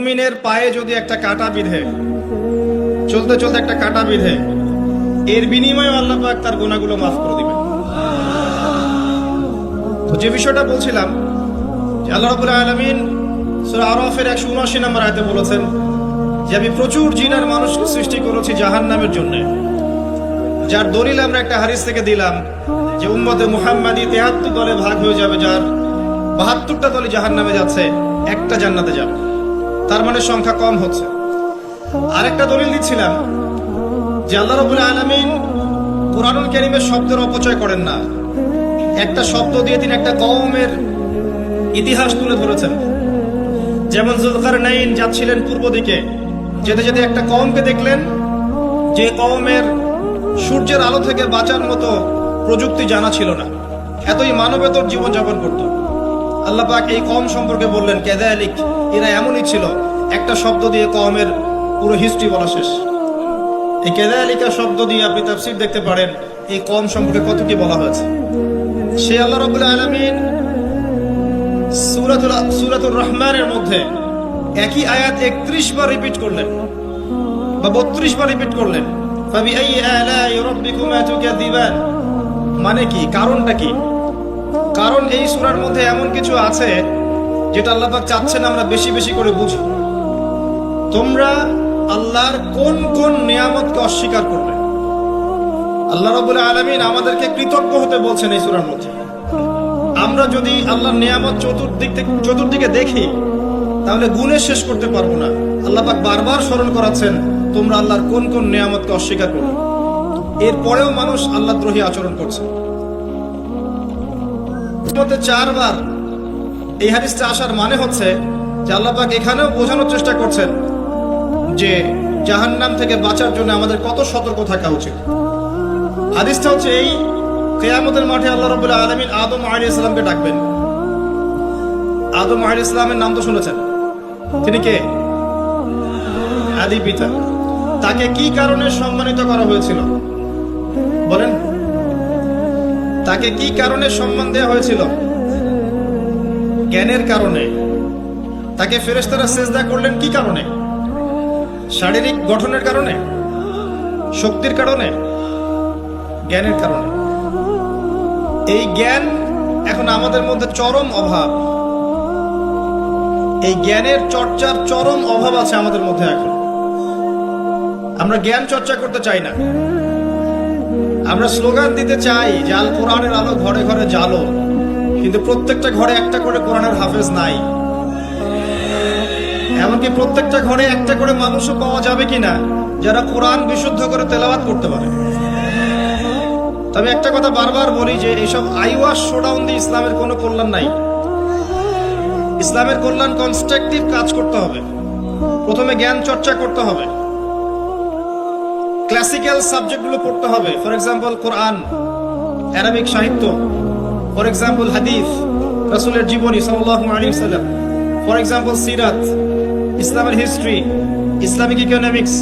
মুমিনের পায়ে যদি একটা কাঁটা বিঁধে, চলতে চলতে একটা কাঁটা বিঁধে, এর বিনিময়ে আল্লাহ পাক তার গুনাহগুলো মাফ করে দিবেন। তো যে বিষয়টা বলছিলাম যে আল্লাহ রাব্বুল আলামিন সূরা আরাফের 179 নম্বর আয়াতে বলেছেন যে আমি প্রচুর জিন আর মানুষকে সৃষ্টি করেছি জাহান্নামের জন্য, যার দলিল আমরা একটা হাদিস থেকে দিলাম যে উম্মতে মুহাম্মাদি 73 দলে ভাগ হয়ে যাবে, যার 72টা দলে জাহান্নামে যাচ্ছে, একটা জান্নাতে যাবে। তার মানে সংখ্যা কম হচ্ছে। আরেকটা দলিল দিচ্ছিলাম যে আল্লাহ রাব্বুল আলামিন কুরআনুল কারীমের শব্দের অপচয় করেন না। একটা শব্দ দিয়ে তিনি একটা কওমের ইতিহাস তুলে ধরেছেন। যেমন যুলকারনাইন যাচ্ছিলেন পূর্ব দিকে, যেতে যেতে একটা কওমকে দেখলেন যে কওমের সূর্যের আলো থেকে বাঁচার মতো প্রযুক্তি জানা ছিল না, এতই মানবেতর জীবনযাপন করত। আল্লাহ পাক এই কওম সম্পর্কে বললেন কাযালিক, এরা এমনই ছিল। একটা শব্দ দিয়ে কওমের পুরো হিস্ট্রি বলা শেষ। এই কাযালিকা শব্দ দিয়ে আপনি তাফসীর দেখতে পারেন এই কওম সম্পর্কে কত কি বলা হয়েছে। সে আল্লাহ রাব্বুল আলামিন সূরাতুর রহমানের মধ্যে একই আয়াত 31 বার রিপিট করলেন বা 32 বার রিপিট করলেন। ফাবিআইয়ি আলাই রাব্বিকুমা তুকাযিবান, মানে কি, কারণটা কি? কারণ এই সূরার মধ্যে এমন কিছু আছে যেটা আল্লাহ পাক চাচ্ছেন আমরা বেশি বেশি করে বুঝি। তোমরা আল্লাহর কোন কোন নিয়ামতকে অস্বীকার করবে? আল্লাহ রাব্বুল আলামিন আমাদেরকে কৃতজ্ঞ হতে বলছেন এই সূরার মধ্যে। আমরা যদি আল্লাহর নিয়ামত চতুর্দিকে দেখি তাহলে গুণে শেষ করতে পারবো না। আল্লাহ পাক বারবার স্মরণ করাচ্ছেন তোমরা আল্লাহর কোন কোন নিয়ামতকে অস্বীকার করবে। এরপরেও মানুষ আল্লাহদ্রোহী আচরণ করছে। 4বার এই হাদিসটা আসার মানে হচ্ছে যে আল্লাহ পাক এখানেও বোঝানোর চেষ্টা করছেন যে জাহান্নাম থেকে বাঁচার জন্য আমাদের কত সতর্ক থাকা উচিত। হাদিসটা হচ্ছে এই, কিয়ামতের মাঠে আল্লাহ রাব্বুল আলামিন আদম আলাইহিস সালামকে ডাকবেন। আদম আলাইহিস সালামের নাম তো শুনেছেন, তিনি কে? আদি পিতা। তাকে কি কারণে সম্মানিত করা হয়েছিল বলেন? তাকে কি কারণে সম্মান দেওয়া হয়েছিল? জ্ঞানের কারণে। তাকে ফেরেশতারা সিজদা করলেন কি কারণে? শারীরিক গঠনের কারণে, শক্তির কারণে, জ্ঞানের কারণে। এই জ্ঞান এখন আমাদের মধ্যে চরম অভাব। এই জ্ঞানের চর্চার চরম অভাব আছে আমাদের মধ্যে এখন। আমরা জ্ঞান চর্চা করতে চাই না। আমরা স্লোগান দিতে চাই যে আল কোরআনের আলো ঘরে ঘরে জ্বালো, কিন্তু প্রত্যেকটা ঘরে একটা করে কোরআনের হাফেজ নাই। এমনকি প্রত্যেকটা ঘরে একটা করে মানুষও পাওয়া যাবে কিনা যারা কোরআন বিশুদ্ধ করে তেলাওয়াত করতে পারে। তবে একটা কথা বারবার বলি যে এইসব আইওয়াশ শোডাউন দিয়ে ইসলামের কোনো কল্যাণ নাই। ইসলামের কল্যাণ কনস্ট্রাকটিভ কাজ করতে হবে। প্রথমে জ্ঞান চর্চা করতে হবে, ক্লাসিক্যাল সাবজেক্টগুলো পড়তে হবে। ফর এক্সাম্পল কোরআন, আরবিক সাহিত্য, ফর এক্সাম্পল হাদিস, রাসূলের জীবনী সাল্লাল্লাহু আলাইহি ওয়াসাল্লাম, ফর এক্সাম্পল সিরাত, ইসলামের হিস্ট্রি, ইসলামিক ইকোনমিক্স,